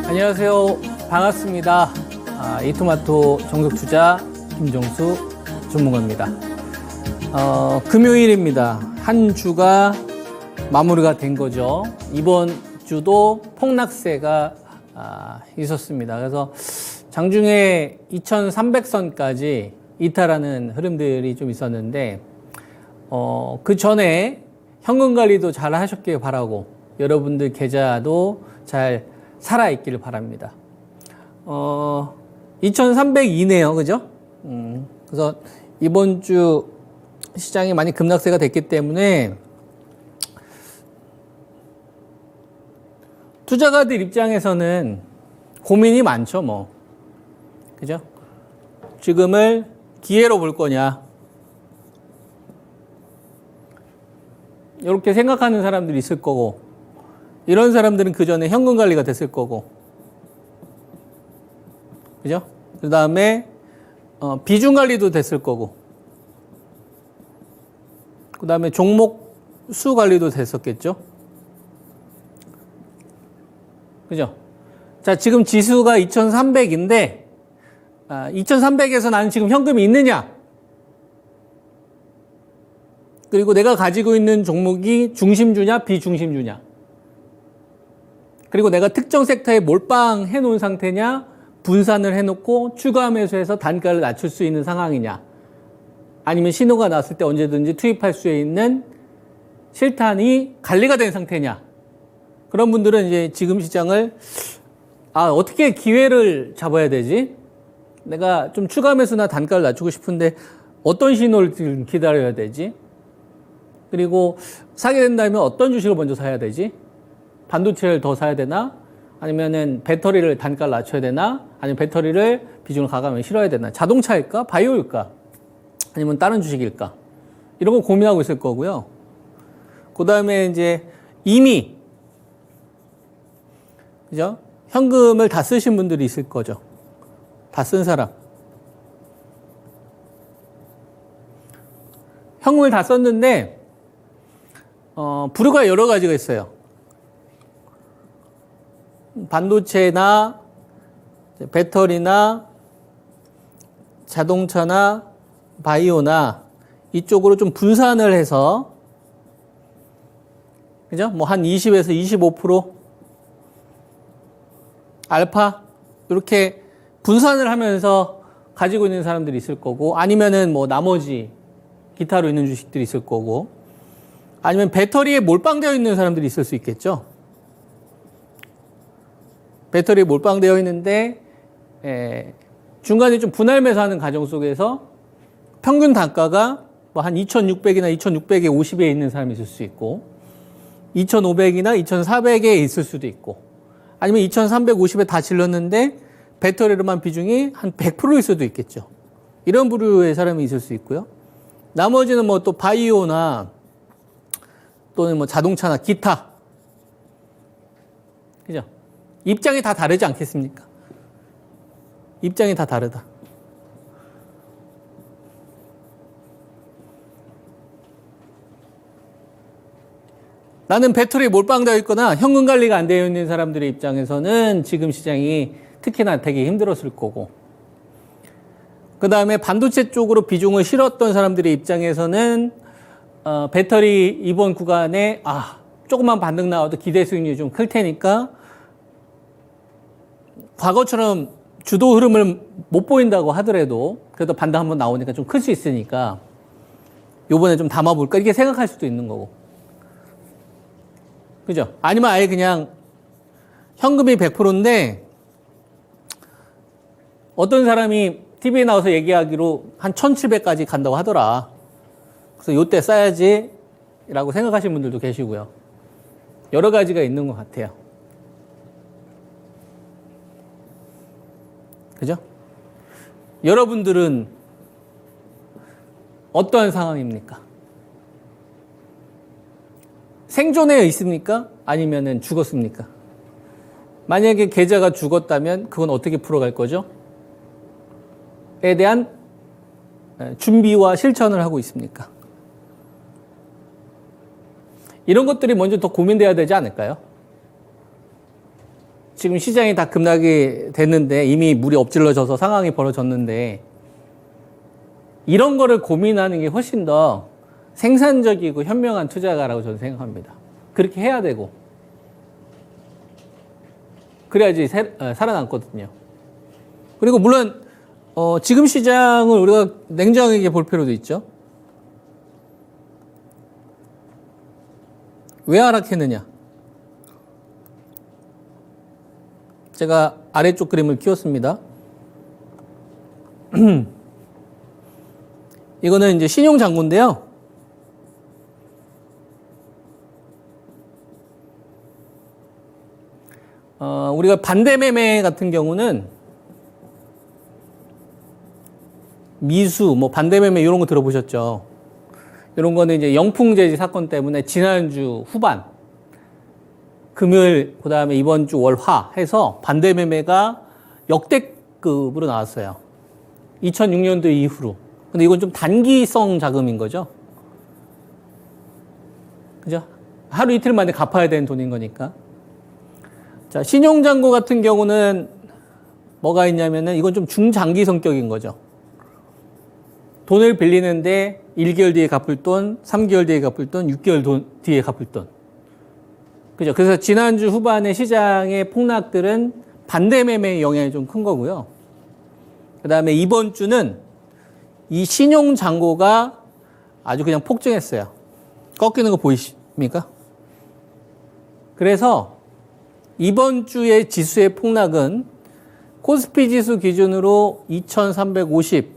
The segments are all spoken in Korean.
안녕하세요. 반갑습니다. 이토마토 정석투자 김종수 전문가입니다. 금요일입니다. 한 주가 마무리가 된 거죠. 이번 주도 폭락세가 있었습니다. 그래서 장중에 2300선까지 이탈하는 흐름들이 좀 있었는데 그 전에 현금 관리도 잘 하셨길 바라고 여러분들 계좌도 잘 살아있기를 바랍니다. 2300이네요. 그죠? 그래서 이번 주 시장이 많이 급락세가 됐기 때문에 투자가들 입장에서는 고민이 많죠, 뭐. 그죠? 지금을 기회로 볼 거냐. 이렇게 생각하는 사람들이 있을 거고, 이런 사람들은 그 전에 현금 관리가 됐을 거고, 그죠? 그 다음에 비중 관리도 됐을 거고, 그 다음에 종목 수 관리도 됐었겠죠? 그죠? 자, 지금 지수가 2300인데, 2300에서 나는 지금 현금이 있느냐? 그리고 내가 가지고 있는 종목이 중심주냐, 비중심주냐? 그리고 내가 특정 섹터에 몰빵해 놓은 상태냐, 분산을 해놓고 추가 매수해서 단가를 낮출 수 있는 상황이냐, 아니면 신호가 났을 때 언제든지 투입할 수 있는 실탄이 관리가 된 상태냐. 그런 분들은 이제 지금 시장을 어떻게 기회를 잡아야 되지? 내가 좀 추가 매수나 단가를 낮추고 싶은데 어떤 신호를 기다려야 되지? 그리고 사게 된다면 어떤 주식을 먼저 사야 되지? 반도체를 더 사야 되나? 아니면은 배터리를 단가를 낮춰야 되나? 아니면 배터리를 비중을 가감하면 실어야 되나? 자동차일까? 바이오일까? 아니면 다른 주식일까? 이런 거 고민하고 있을 거고요. 그 다음에 이제 이미, 그죠? 현금을 다 쓰신 분들이 있을 거죠. 다 쓴 사람. 현금을 다 썼는데, 부류가 여러 가지가 있어요. 반도체나 배터리나 자동차나 바이오나 이쪽으로 좀 분산을 해서, 그죠? 뭐 한 20에서 25% 알파 이렇게 분산을 하면서 가지고 있는 사람들이 있을 거고, 아니면은 뭐 나머지 기타로 있는 주식들이 있을 거고, 아니면 배터리에 몰빵되어 있는 사람들이 있을 수 있겠죠. 배터리에 몰빵되어 있는데 중간에 좀 분할 매수하는 과정 속에서 평균 단가가 뭐 한 2600이나 2650에 있는 사람이 있을 수 있고, 2500이나 2400에 있을 수도 있고, 아니면 2350에 다 질렀는데 배터리로만 비중이 한 100%일 수도 있겠죠. 이런 부류의 사람이 있을 수 있고요. 나머지는 뭐 또 바이오나 또는 뭐 자동차나 기타. 그죠? 입장이 다 다르지 않겠습니까? 입장이 다 다르다. 나는 배터리에 몰빵되어 있거나 현금 관리가 안 되어 있는 사람들의 입장에서는 지금 시장이 특히나 되게 힘들었을 거고, 그 다음에 반도체 쪽으로 비중을 실었던 사람들의 입장에서는 배터리 이번 구간에 조금만 반등 나와도 기대 수익률이 좀 클 테니까 과거처럼 주도 흐름을 못 보인다고 하더라도 그래도 반등 한번 나오니까 좀 클 수 있으니까 요번에 좀 담아볼까 이렇게 생각할 수도 있는 거고, 그죠? 아니면 아예 그냥 현금이 100%인데 어떤 사람이 TV에 나와서 얘기하기로 한 1700까지 간다고 하더라. 그래서 요때 싸야지 라고 생각하시는 분들도 계시고요. 여러 가지가 있는 것 같아요. 그죠? 여러분들은 어떠한 상황입니까? 생존해 있습니까? 아니면은 죽었습니까? 만약에 계좌가 죽었다면 그건 어떻게 풀어갈 거죠? 에 대한 준비와 실천을 하고 있습니까? 이런 것들이 먼저 더 고민돼야 되지 않을까요? 지금 시장이 다 급락이 됐는데 이미 물이 엎질러져서 상황이 벌어졌는데 이런 거를 고민하는 게 훨씬 더 생산적이고 현명한 투자가라고 저는 생각합니다. 그렇게 해야 되고 그래야지 살아남거든요. 그리고 물론 지금 시장을 우리가 냉정하게 볼 필요도 있죠. 왜 하락했느냐? 제가 아래쪽 그림을 키웠습니다. 이거는 이제 신용장고인데요. 우리가 반대매매 같은 경우는 미수, 뭐 반대매매 이런 거 들어보셨죠? 이런 거는 이제 영풍재지 사건 때문에 지난주 후반, 금요일, 그 다음에 이번 주 월, 화 해서 반대매매가 역대급으로 나왔어요. 2006년도 이후로. 근데 이건 좀 단기성 자금인 거죠. 그죠? 하루 이틀 만에 갚아야 되는 돈인 거니까. 자, 신용잔고 같은 경우는 뭐가 있냐면은 이건 좀 중장기 성격인 거죠. 돈을 빌리는데 1개월 뒤에 갚을 돈, 3개월 뒤에 갚을 돈, 6개월 뒤에 갚을 돈. 그죠? 그래서 지난주 후반에 시장의 폭락들은 반대매매의 영향이 좀 큰 거고요. 그 다음에 이번 주는 이 신용잔고가 아주 그냥 폭증했어요. 꺾이는 거 보이십니까? 그래서 이번 주의 지수의 폭락은 코스피 지수 기준으로 2350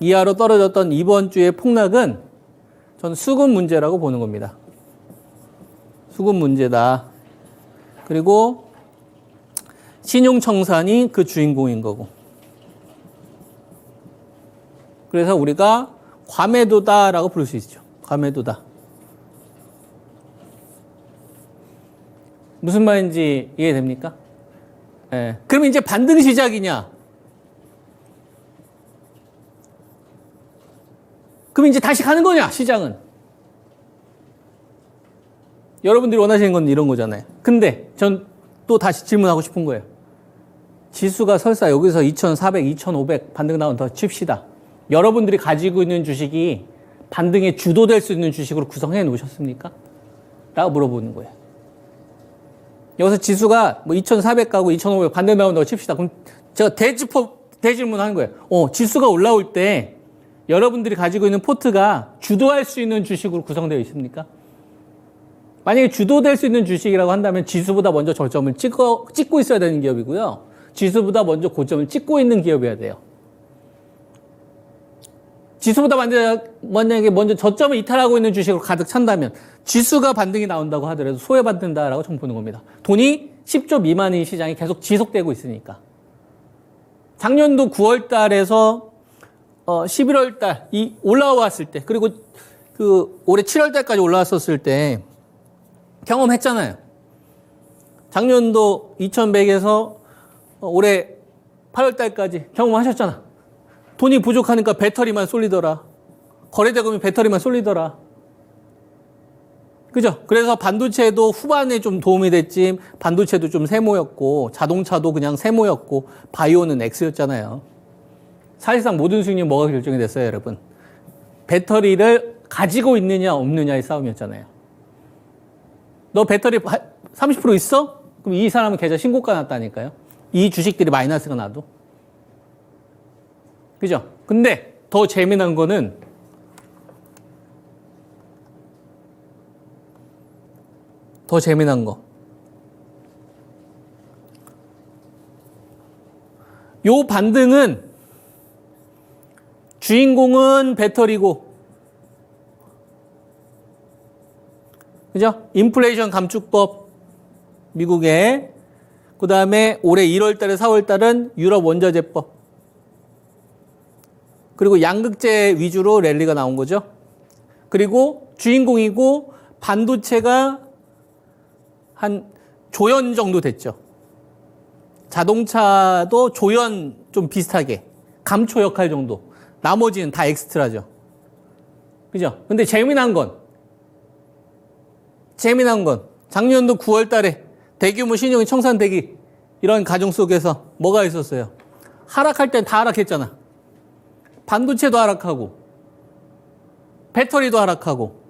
이하로 떨어졌던 이번 주의 폭락은 저는 수급 문제라고 보는 겁니다. 수급 문제다. 그리고 신용청산이 그 주인공인 거고. 그래서 우리가 과매도다라고 부를 수 있죠. 과매도다. 무슨 말인지 이해됩니까? 예. 그럼 이제 반등 시작이냐? 그럼 이제 다시 가는 거냐, 시장은? 여러분들이 원하시는 건 이런 거잖아요. 근데 전 또 다시 질문하고 싶은 거예요. 지수가 설사 여기서 2400, 2500 반등 나온 더 칩시다. 여러분들이 가지고 있는 주식이 반등에 주도될 수 있는 주식으로 구성해 놓으셨습니까? 라고 물어보는 거예요. 여기서 지수가 뭐 2400 가고 2500 반등 나온다고 칩시다. 그럼 제가 대질문 하는 거예요. 지수가 올라올 때 여러분들이 가지고 있는 포트가 주도할 수 있는 주식으로 구성되어 있습니까? 만약에 주도될 수 있는 주식이라고 한다면 지수보다 먼저 저점을 찍고 있어야 되는 기업이고요. 지수보다 먼저 고점을 찍고 있는 기업이어야 돼요. 지수보다 만약에 먼저 저점을 이탈하고 있는 주식으로 가득 찬다면 지수가 반등이 나온다고 하더라도 소외받는다라고 정 보는 겁니다. 돈이 10조 미만인 시장이 계속 지속되고 있으니까. 작년도 9월 달에서 11월 달 올라왔을 때, 그리고 올해 7월 달까지 올라왔었을 때 경험했잖아요. 작년도 2100에서 올해 8월 달까지 경험하셨잖아. 돈이 부족하니까 배터리만 쏠리더라. 거래대금이 배터리만 쏠리더라. 그죠? 그래서 반도체도 후반에 좀 도움이 됐지, 반도체도 좀 세모였고, 자동차도 그냥 세모였고, 바이오는 X였잖아요. 사실상 모든 수익률이 뭐가 결정이 됐어요, 여러분? 배터리를 가지고 있느냐, 없느냐의 싸움이었잖아요. 너 배터리 30% 있어? 그럼 이 사람은 계좌 신고가 났다니까요. 이 주식들이 마이너스가 나도. 그죠? 근데 더 재미난 거는 요 반등은 주인공은 배터리고, 그죠? 인플레이션 감축법, 미국의. 그 다음에 올해 1월 달에 4월 달은 유럽 원자재법. 그리고 양극재 위주로 랠리가 나온 거죠. 그리고 주인공이고 반도체가 한 조연 정도 됐죠. 자동차도 조연 좀 비슷하게. 감초 역할 정도. 나머지는 다 엑스트라죠. 그죠? 근데 재미난 건 작년도 9월 달에 대규모 신용이 청산되기 이런 가정 속에서 뭐가 있었어요? 하락할 땐 다 하락했잖아. 반도체도 하락하고 배터리도 하락하고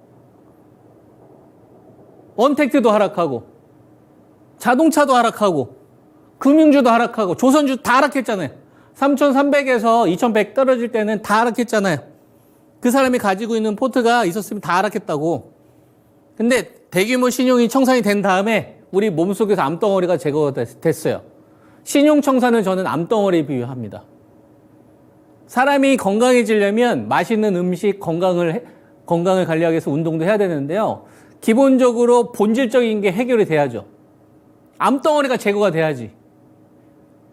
언택트도 하락하고 자동차도 하락하고 금융주도 하락하고 조선주 다 하락했잖아요. 3,300에서 2,100 떨어질 때는 다 하락했잖아요. 그 사람이 가지고 있는 포트가 있었으면 다 하락했다고. 근데 대규모 신용이 청산이 된 다음에 우리 몸속에서 암덩어리가 제거가 됐어요. 신용 청산을 저는 암덩어리에 비유합니다. 사람이 건강해지려면 맛있는 음식, 건강을 관리하기 위해서 운동도 해야 되는데요. 기본적으로 본질적인 게 해결이 돼야죠. 암덩어리가 제거가 돼야지.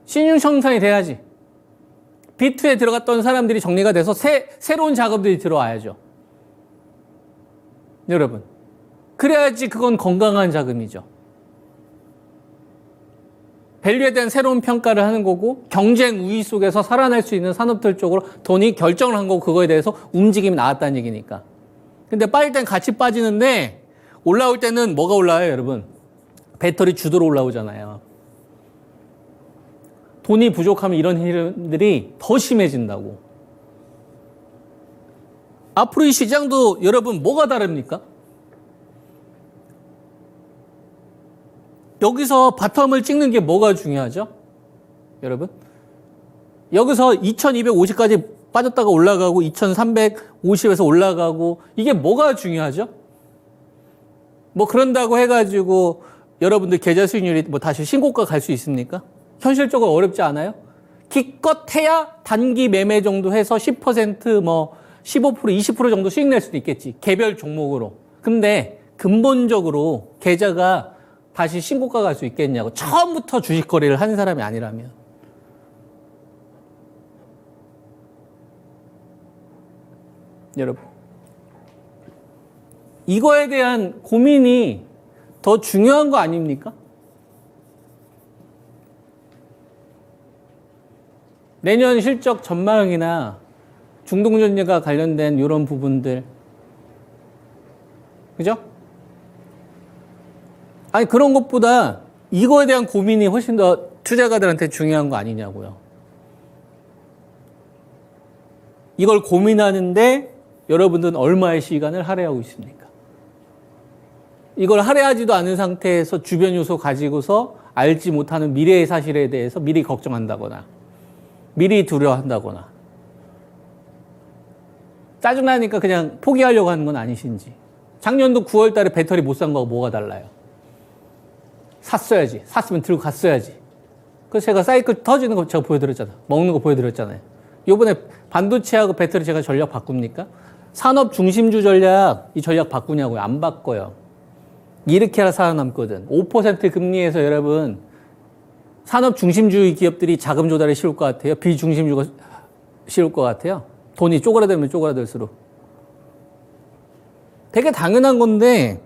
신용 청산이 돼야지. B2에 들어갔던 사람들이 정리가 돼서 새로운 작업들이 들어와야죠. 여러분. 그래야지 그건 건강한 자금이죠. 밸류에 대한 새로운 평가를 하는 거고 경쟁 우위 속에서 살아날 수 있는 산업들 쪽으로 돈이 결정을 한 거고 그거에 대해서 움직임이 나왔다는 얘기니까. 근데 빠질 땐 같이 빠지는데 올라올 때는 뭐가 올라와요, 여러분? 배터리 주도로 올라오잖아요. 돈이 부족하면 이런 흐름들이 더 심해진다고. 앞으로 이 시장도 여러분 뭐가 다릅니까? 여기서 바텀을 찍는 게 뭐가 중요하죠? 여러분? 여기서 2250까지 빠졌다가 올라가고 2350에서 올라가고 이게 뭐가 중요하죠? 뭐 그런다고 해가지고 여러분들 계좌 수익률이 뭐 다시 신고가 갈 수 있습니까? 현실적으로 어렵지 않아요? 기껏 해야 단기 매매 정도 해서 10% 뭐 15% 20% 정도 수익 낼 수도 있겠지. 개별 종목으로. 근데 근본적으로 계좌가 다시 신고가 갈 수 있겠냐고. 처음부터 주식 거래를 하는 사람이 아니라면. 여러분. 이거에 대한 고민이 더 중요한 거 아닙니까? 내년 실적 전망이나 중동전쟁과 관련된 이런 부분들. 그죠? 아니, 그런 것보다 이거에 대한 고민이 훨씬 더 투자가들한테 중요한 거 아니냐고요. 이걸 고민하는데 여러분들은 얼마의 시간을 할애하고 있습니까? 이걸 할애하지도 않은 상태에서 주변 요소 가지고서 알지 못하는 미래의 사실에 대해서 미리 걱정한다거나 미리 두려워한다거나 짜증나니까 그냥 포기하려고 하는 건 아니신지. 작년도 9월 달에 배터리 못 산 거하고 뭐가 달라요? 샀어야지. 샀으면 들고 갔어야지. 그래서 제가 사이클 터지는 거 제가 보여드렸잖아요. 먹는 거 보여드렸잖아요. 요번에 반도체하고 배터리 제가 전략 바꿉니까? 산업 중심주 전략, 이 전략 바꾸냐고요? 안 바꿔요. 이렇게 해야 살아남거든. 5% 금리에서 여러분 산업 중심주의 기업들이 자금 조달이 쉬울 것 같아요? 비중심주가 쉬울 것 같아요? 돈이 쪼그라들면 쪼그라들수록. 되게 당연한 건데,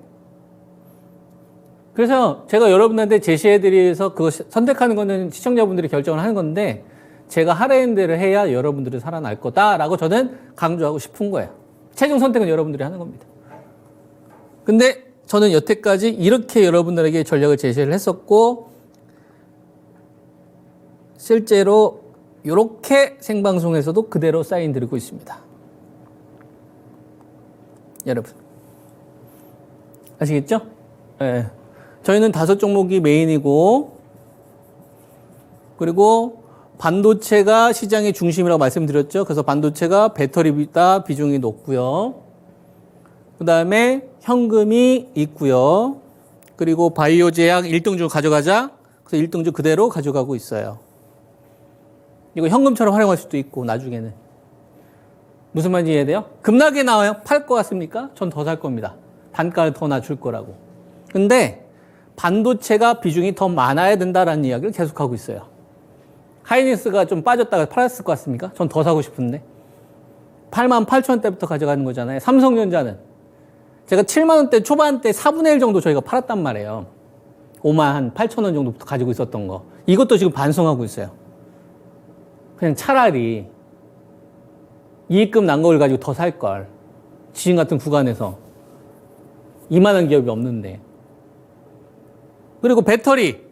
그래서 제가 여러분한테 제시해드려서 그거 선택하는 거는 시청자분들이 결정을 하는 건데, 제가 하라는 대로 해야 여러분들이 살아날 거다라고 저는 강조하고 싶은 거예요. 최종 선택은 여러분들이 하는 겁니다. 근데 저는 여태까지 이렇게 여러분들에게 전략을 제시를 했었고, 실제로 이렇게 생방송에서도 그대로 사인 드리고 있습니다. 여러분. 아시겠죠? 네. 저희는 5종목이 메인이고, 그리고 반도체가 시장의 중심이라고 말씀드렸죠. 그래서 반도체가 배터리보다 비중이 높고요. 그 다음에 현금이 있고요. 그리고 바이오 제약 1등주 가져가자. 그래서 1등주 그대로 가져가고 있어요. 이거 현금처럼 활용할 수도 있고 나중에는. 무슨 말인지 이해돼요? 급락이 나와요? 팔 것 같습니까? 전 더 살 겁니다. 단가를 더 낮출 거라고. 근데 반도체가 비중이 더 많아야 된다라는 이야기를 계속하고 있어요. 하이닉스가 좀 빠졌다가 팔았을 것 같습니까? 전 더 사고 싶은데. 88,000원대부터 가져가는 거잖아요. 삼성전자는. 제가 7만원대 초반대 4분의 1 정도 저희가 팔았단 말이에요. 58,000원 정도부터 가지고 있었던 거. 이것도 지금 반성하고 있어요. 그냥 차라리 이익금 난 걸 가지고 더 살 걸. 지금 같은 구간에서 이만한 기업이 없는데. 그리고 배터리,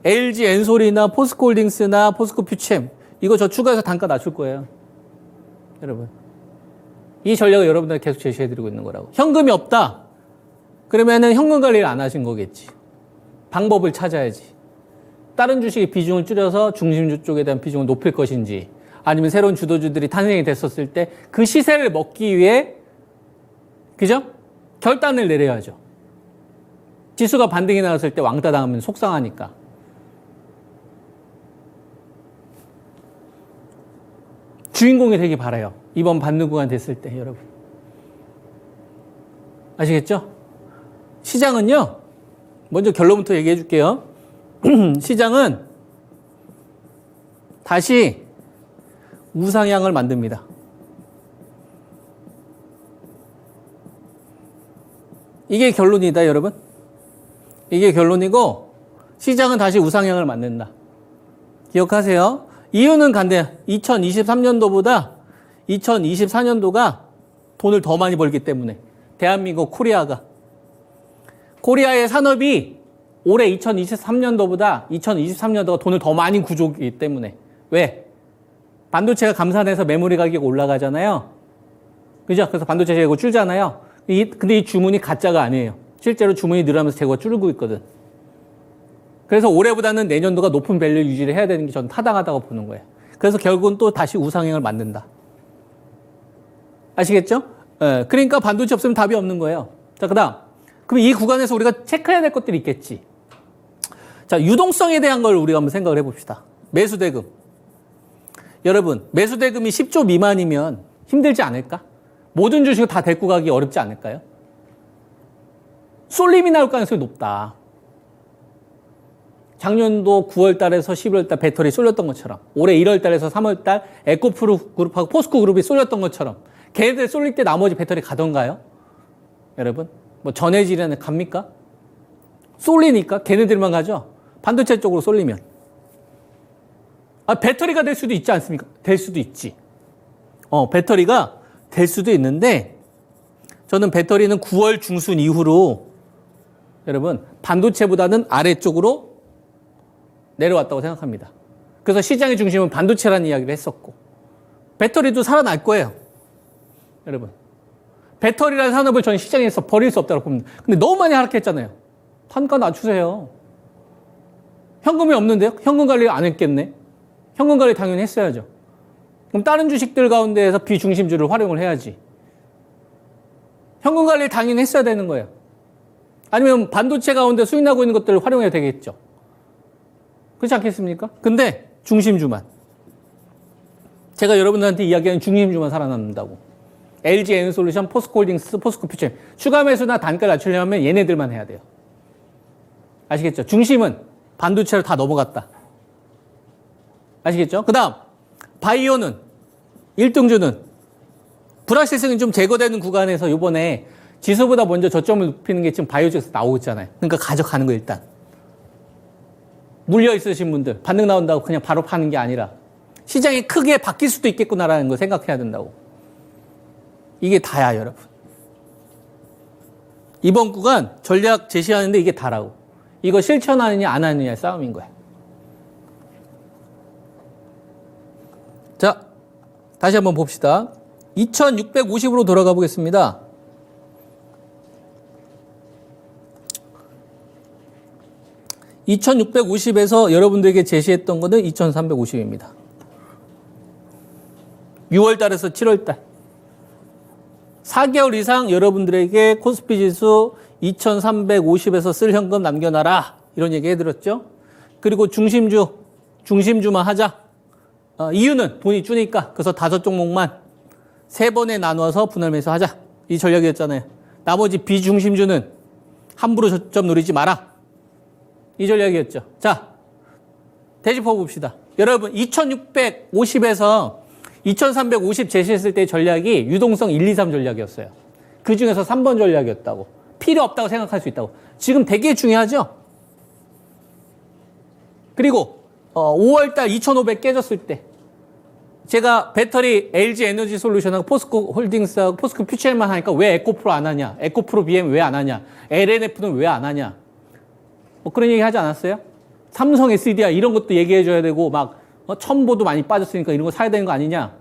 LG 엔솔이나 포스코홀딩스나 포스코퓨챔 이거 저 추가해서 단가 낮출 거예요. 여러분. 이 전략을 여러분들한테 계속 제시해드리고 있는 거라고. 현금이 없다. 그러면은 현금 관리를 안 하신 거겠지. 방법을 찾아야지. 다른 주식의 비중을 줄여서 중심주 쪽에 대한 비중을 높일 것인지 아니면 새로운 주도주들이 탄생이 됐었을 때 그 시세를 먹기 위해 그죠? 결단을 내려야죠. 지수가 반등이 나왔을 때 왕따 당하면 속상하니까. 주인공이 되기 바라요. 이번 받는 구간 됐을 때 여러분. 아시겠죠? 시장은요. 먼저 결론부터 얘기해 줄게요. 시장은 다시 우상향을 만듭니다. 이게 결론이다 여러분. 이게 결론이고 시장은 다시 우상향을 만든다. 기억하세요. 이유는 간대요. 2023년도보다 2024년도가 돈을 더 많이 벌기 때문에. 대한민국 코리아의 산업이 올해 2023년도보다 2023년도가 돈을 더 많이 구조하기 때문에. 왜? 반도체가 감산해서 메모리 가격이 올라가잖아요. 그죠? 그래서 반도체 재고 줄잖아요. 근데 이 주문이 가짜가 아니에요. 실제로 주문이 늘어나면서 재고가 줄고 있거든. 그래서 올해보다는 내년도가 높은 밸류 유지를 해야 되는 게 저는 타당하다고 보는 거예요. 그래서 결국은 또 다시 우상향을 만든다. 아시겠죠? 예, 그러니까 반도체 없으면 답이 없는 거예요. 자, 그 다음. 그럼 이 구간에서 우리가 체크해야 될 것들이 있겠지. 자, 유동성에 대한 걸 우리가 한번 생각을 해봅시다. 매수대금. 여러분, 매수대금이 10조 미만이면 힘들지 않을까? 모든 주식을 다 데리고 가기 어렵지 않을까요? 쏠림이 나올 가능성이 높다. 작년도 9월 달에서 11월 달 배터리 쏠렸던 것처럼 올해 1월 달에서 3월 달 에코프로 그룹하고 포스코 그룹이 쏠렸던 것처럼 걔네들 쏠릴 때 나머지 배터리 가던가요? 여러분, 뭐 전해질에는 갑니까? 쏠리니까 걔네들만 가죠? 반도체 쪽으로 쏠리면. 배터리가 될 수도 있지 않습니까? 될 수도 있지. 배터리가 될 수도 있는데 저는 배터리는 9월 중순 이후로 여러분 반도체보다는 아래쪽으로 내려왔다고 생각합니다. 그래서 시장의 중심은 반도체라는 이야기를 했었고 배터리도 살아날 거예요. 여러분 배터리라는 산업을 저는 시장에서 버릴 수 없다고 봅니다. 근데 너무 많이 하락했잖아요. 단가 낮추세요. 현금이 없는데요? 현금 관리 안 했겠네. 현금 관리 당연히 했어야죠. 그럼 다른 주식들 가운데에서 비중심주를 활용을 해야지. 현금 관리를 당연히 했어야 되는 거예요. 아니면 반도체 가운데 수익 나고 있는 것들을 활용해야 되겠죠. 그렇지 않겠습니까? 근데 중심주만. 제가 여러분들한테 이야기하는 중심주만 살아남는다고. LG 엔솔루션, 포스코홀딩스, 포스코퓨처. 추가 매수나 단가를 낮추려면 얘네들만 해야 돼요. 아시겠죠? 중심은 반도체로 다 넘어갔다. 아시겠죠? 그 다음 바이오는 1등주는 불확실성이 좀 제거되는 구간에서 요번에 지수보다 먼저 저점을 높이는 게 지금 바이오 쪽에서 나오고 있잖아요. 그러니까 가져가는 거 일단. 물려 있으신 분들 반등 나온다고 그냥 바로 파는 게 아니라 시장이 크게 바뀔 수도 있겠구나라는 거 생각해야 된다고. 이게 다야 여러분. 이번 구간 전략 제시하는데 이게 다라고. 이거 실천하느냐 안 하느냐의 싸움인 거야. 자, 다시 한번 봅시다. 2650으로 돌아가 보겠습니다. (2650에서) 여러분들에게 제시했던 거는 2350입니다. 6월달에서 7월달 4개월 이상 여러분들에게 코스피 지수 2350에서 쓸 현금 남겨놔라 이런 얘기 해드렸죠. 그리고 중심주만 하자. 이유는 돈이 주니까. 그래서 5종목만 3번에 나눠서 분할 매수하자. 이 전략이었잖아요. 나머지 비중심주는 함부로 저점 노리지 마라. 이 전략이었죠. 자, 되짚어 봅시다. 여러분 2650에서 2350 제시했을 때 전략이 유동성 1, 2, 3 전략이었어요. 그 중에서 3번 전략이었다고. 필요 없다고 생각할 수 있다고. 지금 되게 중요하죠. 그리고 5월달 2500 깨졌을 때 제가 배터리 LG 에너지 솔루션하고 포스코 홀딩스하고 포스코 퓨처만 하니까 왜 에코프로 안 하냐, 에코프로 BM 왜 안 하냐, LNF는 왜 안 하냐. 뭐 그런 얘기 하지 않았어요? 삼성 SDI 이런 것도 얘기해 줘야 되고 막 첨보도 많이 빠졌으니까 이런 거 사야 되는 거 아니냐?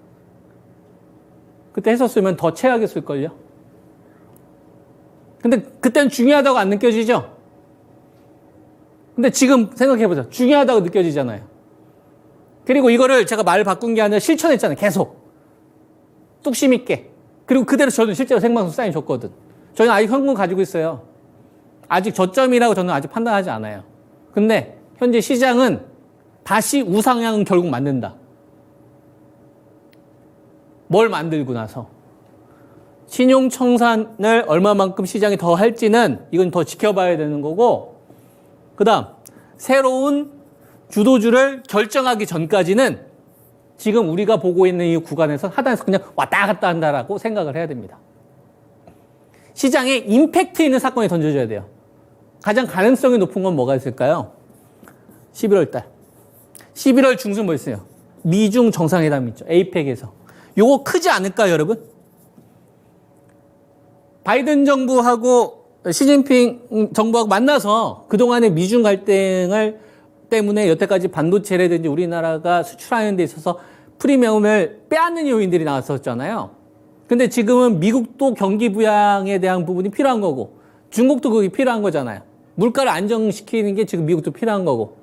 그때 했었으면 더 최악이었을걸요? 근데 그때는 중요하다고 안 느껴지죠? 근데 지금 생각해보자. 중요하다고 느껴지잖아요. 그리고 이거를 제가 말 바꾼 게 아니라 실천했잖아요. 계속. 뚝심 있게. 그리고 그대로 저는 실제로 생방송 사인 줬거든. 저는 아직 현금 가지고 있어요. 아직 저점이라고 저는 아직 판단하지 않아요. 근데 현재 시장은 다시 우상향은 결국 만든다. 뭘 만들고 나서. 신용청산을 얼마만큼 시장이 더 할지는 이건 더 지켜봐야 되는 거고, 그 다음 새로운 주도주를 결정하기 전까지는 지금 우리가 보고 있는 이 구간에서 하단에서 그냥 왔다 갔다 한다라고 생각을 해야 됩니다. 시장에 임팩트 있는 사건이 던져줘야 돼요. 가장 가능성이 높은 건 뭐가 있을까요? 11월 달. 11월 중순 뭐 있어요? 미중 정상회담 있죠. 에이펙에서. 요거 크지 않을까요, 여러분? 바이든 정부하고 시진핑 정부하고 만나서 그동안의 미중 갈등을 때문에 여태까지 반도체라든지 우리나라가 수출하는 데 있어서 프리미엄을 빼앗는 요인들이 나왔었잖아요. 근데 지금은 미국도 경기 부양에 대한 부분이 필요한 거고 중국도 그게 필요한 거잖아요. 물가를 안정시키는 게 지금 미국도 필요한 거고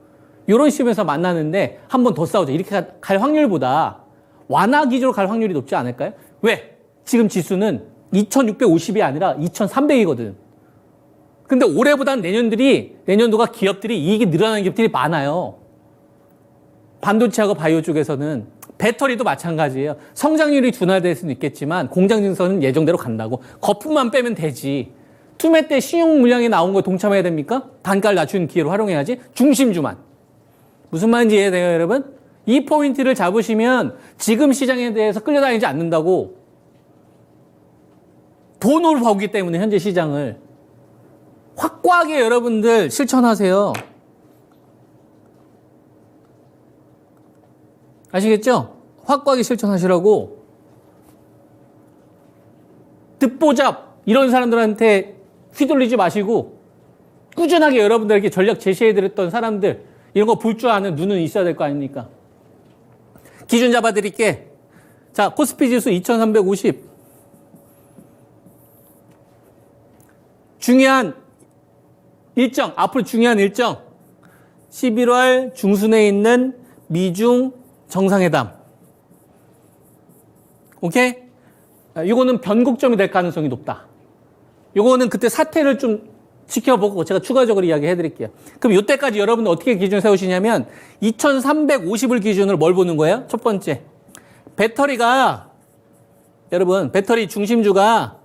이런 식으로 만나는데 한 번 더 싸우자. 이렇게 갈 확률보다 완화 기조로 갈 확률이 높지 않을까요? 왜? 지금 지수는 2650이 아니라 2300이거든. 근데 올해보다는 내년도가 기업들이 이익이 늘어나는 기업들이 많아요. 반도체하고 바이오 쪽에서는 배터리도 마찬가지예요. 성장률이 둔화될 수는 있겠지만 공장 증설은 예정대로 간다고. 거품만 빼면 되지. 투매 때 신용 물량이 나온 거 동참해야 됩니까? 단가를 낮추는 기회로 활용해야지. 중심주만. 무슨 말인지 이해돼요, 여러분? 이 포인트를 잡으시면 지금 시장에 대해서 끌려다니지 않는다고. 돈을 벌기 때문에 현재 시장을. 확고하게 여러분들 실천하세요. 아시겠죠? 확고하게 실천하시라고. 듣보잡 이런 사람들한테 휘둘리지 마시고 꾸준하게 여러분들에게 전략 제시해드렸던 사람들 이런 거 볼 줄 아는 눈은 있어야 될 거 아닙니까? 기준 잡아드릴게. 자, 코스피 지수 2350. 중요한 일정, 앞으로 중요한 일정. 11월 중순에 있는 미중 정상회담. 오케이? 이거는 변곡점이 될 가능성이 높다. 이거는 그때 사태를 좀 지켜보고 제가 추가적으로 이야기해 드릴게요. 그럼 이때까지 여러분들 어떻게 기준 세우시냐면 2350을 기준으로 뭘 보는 거예요? 첫 번째. 배터리가 여러분 배터리 중심주가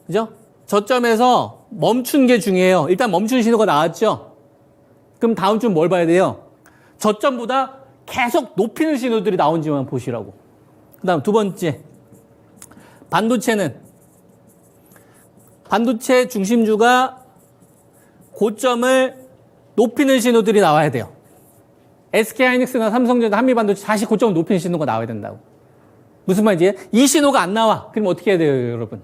그죠? 저점에서 멈춘 게 중요해요. 일단 멈춘 신호가 나왔죠? 그럼 다음 주는 뭘 봐야 돼요? 저점보다 계속 높이는 신호들이 나온지만 보시라고. 그 다음 두 번째. 반도체 중심주가 고점을 높이는 신호들이 나와야 돼요. SK하이닉스나 삼성전자, 한미반도체 다시 고점을 높이는 신호가 나와야 된다고. 무슨 말인지? 이 신호가 안 나와. 그럼 어떻게 해야 돼요, 여러분?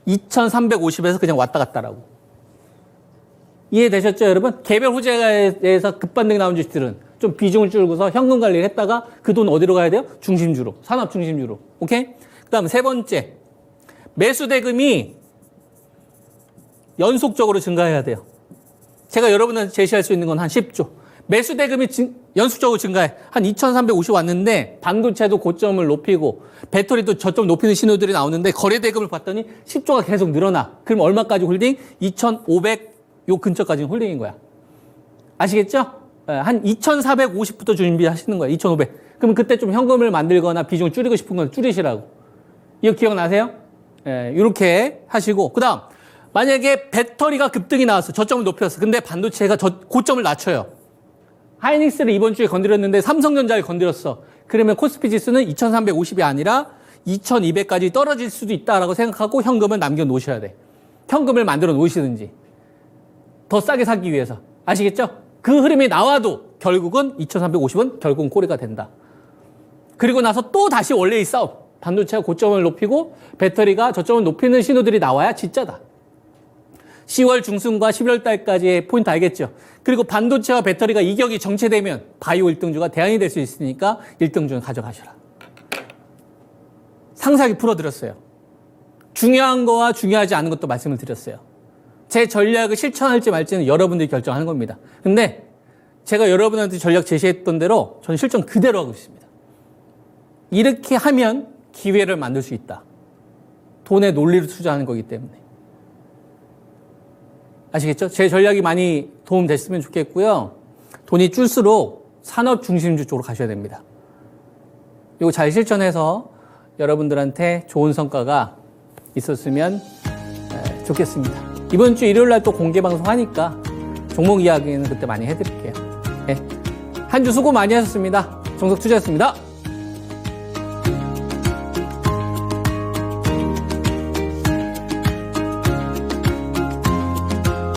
2350에서 그냥 왔다 갔다라고. 이해되셨죠, 여러분? 개별 호재가에서 급반등이 나온 주식들은 좀 비중을 줄고서 현금 관리를 했다가 그 돈 어디로 가야 돼요? 중심주로. 산업 중심주로. 오케이? 그 다음 세 번째. 매수 대금이 연속적으로 증가해야 돼요. 제가 여러분한테 제시할 수 있는 건 한 10조. 매수 대금이 연속적으로 증가해. 한 2350 왔는데 반도체도 고점을 높이고 배터리도 저점 높이는 신호들이 나오는데 거래 대금을 봤더니 10조가 계속 늘어나. 그럼 얼마까지 홀딩? 2500 요 근처까지는 홀딩인 거야. 아시겠죠? 한 2450부터 준비하시는 거야. 2500. 그럼 그때 좀 현금을 만들거나 비중을 줄이고 싶은 건 줄이시라고. 이거 기억나세요? 이렇게 하시고. 그 다음 만약에 배터리가 급등이 나왔어. 저점을 높였어. 근데 반도체가 고점을 낮춰요. 하이닉스를 이번 주에 건드렸는데 삼성전자를 건드렸어. 그러면 코스피 지수는 2350이 아니라 2200까지 떨어질 수도 있다라고 생각하고 현금을 남겨 놓으셔야 돼. 현금을 만들어 놓으시든지. 더 싸게 사기 위해서. 아시겠죠? 그 흐름이 나와도 결국은 2350은 결국은 꼬리가 된다. 그리고 나서 또 다시 원래의 싸움. 반도체가 고점을 높이고 배터리가 저점을 높이는 신호들이 나와야 진짜다. 10월 중순과 11월 달까지의 포인트 알겠죠? 그리고 반도체와 배터리가 이격이 정체되면 바이오 1등주가 대안이 될 수 있으니까 1등주는 가져가셔라. 상세하게 풀어드렸어요. 중요한 거와 중요하지 않은 것도 말씀을 드렸어요. 제 전략을 실천할지 말지는 여러분들이 결정하는 겁니다. 근데 제가 여러분한테 전략 제시했던 대로 저는 실천 그대로 하고 있습니다. 이렇게 하면 기회를 만들 수 있다. 돈에 논리를 투자하는 거기 때문에. 아시겠죠? 제 전략이 많이 도움됐으면 좋겠고요. 돈이 줄수록 산업 중심주 쪽으로 가셔야 됩니다. 이거 잘 실천해서 여러분들한테 좋은 성과가 있었으면 좋겠습니다. 이번 주 일요일 날 또 공개 방송하니까 종목 이야기는 그때 많이 해드릴게요. 한 주 수고 많이 하셨습니다. 정석투자였습니다.